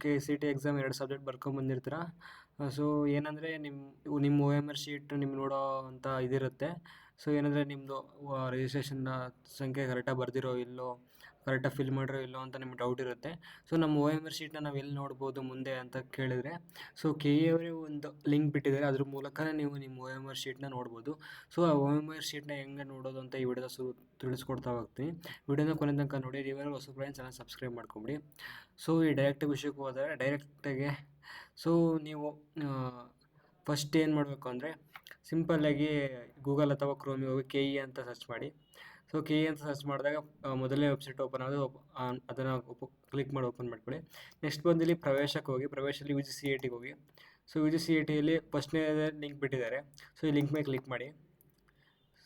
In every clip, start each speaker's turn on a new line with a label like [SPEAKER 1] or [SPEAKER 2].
[SPEAKER 1] KCT exam 2 subject ಬರ್ಕೊಂಬಂದಿರ್ತೀರ. So ಏನಂದರೆ ನಿಮ್ಮ OMR ಶೀಟ್ ನಿಮ್ಗೆ ನೋಡೋ ಅಂತ ಇದಿರುತ್ತೆ. ಸೊ ಏನಂದರೆ ನಿಮ್ಮದು ರಿಜಿಸ್ಟ್ರೇಷನ್ ಸಂಖ್ಯೆ ಕರೆಕ್ಟಾಗಿ ಬರ್ದಿರೋ ಇಲ್ಲೋ, ಕರೆಕ್ಟಾಗಿ ಫಿಲ್ ಮಾಡಿರೋ ಇಲ್ಲೋ ಅಂತ ನಿಮ್ಗೆ ಡೌಟ್ ಇರುತ್ತೆ. ಸೊ ನಮ್ಮ OMR ಶೀಟ್ನ ನಾವು ಎಲ್ಲಿ ನೋಡ್ಬೋದು ಮುಂದೆ ಅಂತ ಕೇಳಿದರೆ, ಸೊ KE ಅವರೇ ಒಂದು ಲಿಂಕ್ ಬಿಟ್ಟಿದ್ದಾರೆ. ಅದ್ರ ಮೂಲಕನೇ ನೀವು ನಿಮ್ಮ OMR ಶೀಟ್ನ ನೋಡ್ಬೋದು. ಸೊ ಆ OMR ಶೀಟ್ನ ಹೆಂಗೆ ನೋಡೋದು ಅಂತ ಈ ವಿಡಿಯೋದ ತಿಳಿಸ್ಕೊಡ್ತಾ ಹೋಗ್ತೀನಿ. ವಿಡಿಯೋನ ಕೊನೆ ತನಕ ನೋಡಿ. ನೀವೇನಾದ್ರು ಹೊಸ ಫ್ರೆಂಡ್ಸ್ ಚಾನಲ್ ಸಬ್ಸ್ಕ್ರೈಬ್ ಮಾಡ್ಕೊಂಬಿಡಿ. ಸೊ ಈ ಡೈರೆಕ್ಟಾಗಿ ವಿಷಯಕ್ಕೆ ಹೋದರೆ, ಡೈರೆಕ್ಟಾಗಿ ಸೊ ನೀವು ಫಸ್ಟ್ ಏನು ಮಾಡಬೇಕು ಅಂದರೆ, ಸಿಂಪಲ್ಲಾಗಿ ಗೂಗಲ್ ಅಥವಾ ಕ್ರೋಮಿಗೆ ಹೋಗಿ KE ಅಂತ ಸರ್ಚ್ ಮಾಡಿ. ಸೊ KE ಅಂತ ಸರ್ಚ್ ಮಾಡಿದಾಗ ಮೊದಲನೇ ವೆಬ್ಸೈಟ್ ಓಪನ್ ಆಗೋದು, ಅದನ್ನು ಕ್ಲಿಕ್ ಮಾಡಿ ಓಪನ್ ಮಾಡ್ಕೊಳ್ಳಿ. ನೆಕ್ಸ್ಟ್ ಬಂದು ಇಲ್ಲಿ ಪ್ರವೇಶಕ್ಕೆ ಹೋಗಿ, ಪ್ರವೇಶದಲ್ಲಿ UGCETಗೆ ಹೋಗಿ. ಸೊ UGCETಯಲ್ಲಿ ಫಸ್ಟ್ನೇ ಲಿಂಕ್ ಬಿಟ್ಟಿದ್ದಾರೆ. ಸೊ ಈ ಲಿಂಕ್ ಮೇಲೆ ಕ್ಲಿಕ್ ಮಾಡಿ.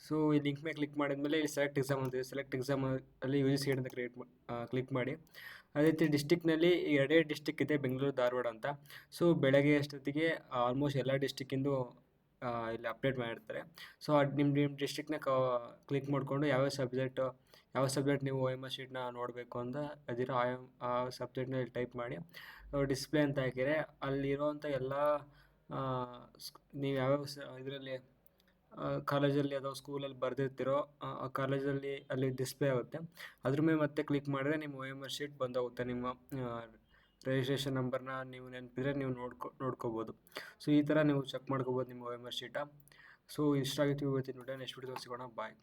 [SPEAKER 1] ಸೊ ಈ ಲಿಂಕ್ ಮೇಲೆ ಕ್ಲಿಕ್ ಮಾಡಿದ್ಮೇಲೆ ಇಲ್ಲಿ ಸೆಲೆಕ್ಟ್ ಎಕ್ಸಾಮ್ ಅಂತಿದೆ. ಸೆಲೆಕ್ಟ್ ಎಕ್ಸಾಮ್ ಅಲ್ಲಿ UGCET ಅಂತ ಕ್ಲಿಕ್ ಮಾಡಿ. ಅದೇ ರೀತಿ ಡಿಸ್ಟಿಕ್ನಲ್ಲಿ 2 ಡಿಸ್ಟಿಕ್ ಇದೆ, ಬೆಂಗಳೂರು, ಧಾರವಾಡ ಅಂತ. ಸೊ ಬೆಳಗ್ಗೆ ಅಷ್ಟೊತ್ತಿಗೆ ಆಲ್ಮೋಸ್ಟ್ ಎಲ್ಲ ಡಿಸ್ಟಿಕ್ಕಿಂದು ಇಲ್ಲಿ ಅಪ್ಡೇಟ್ ಮಾಡಿರ್ತಾರೆ. ಸೊ ನಿಮ್ಮ ಡಿಸ್ಟ್ರಿಕ್ಟ್ನ ಕ್ಲಿಕ್ ಮಾಡಿಕೊಂಡು ಯಾವ ಸಬ್ಜೆಕ್ಟ್ ನೀವು OMR ಶೀಟ್ನ ನೋಡಬೇಕು ಅಂತ ಅದೀರೋ ಆ ಸಬ್ಜೆಕ್ಟ್ನ ಇಲ್ಲಿ ಟೈಪ್ ಮಾಡಿ ಡಿಸ್ಪ್ಲೇ ಅಂತ ಹಾಕಿದರೆ ಅಲ್ಲಿರೋವಂಥ ಎಲ್ಲ ನೀವು ಯಾವ್ಯಾವ ಇದರಲ್ಲಿ ಕಾಲೇಜಲ್ಲಿ ಅಥವಾ ಸ್ಕೂಲಲ್ಲಿ ಬರೆದಿರ್ತೀರೋ ಆ ಕಾಲೇಜಲ್ಲಿ ಅಲ್ಲಿ ಡಿಸ್ಪ್ಲೇ ಆಗುತ್ತೆ. ಅದ್ರ ಮೇಲೆ ಮತ್ತೆ ಕ್ಲಿಕ್ ಮಾಡಿದ್ರೆ ನಿಮ್ಮ OMR ಶೀಟ್ ಬಂದೋಗುತ್ತೆ. ನಿಮ್ಮ ರಿಜಿಸ್ಟ್ರೇಷನ್ ನಂಬರ್ನ ನೀವು ನೆನಪಿದ್ರೆ ನೀವು ನೋಡ್ಕೋಬೋದು. ಸೊ ಈ ಥರ ನೀವು ಚೆಕ್ ಮಾಡ್ಕೋಬೋದು ನಿಮ್ಮ OMR ಶೀಟ. ಸೊ ಇಷ್ಟ ಆಗಿತ್ತು ಇವತ್ತಿನ ವಿಡಿಯೋ. ನೆಕ್ಸ್ಟ್ ವಿಡಿಯೋ ಸಿಗೋಣ. ಬಾಯ್.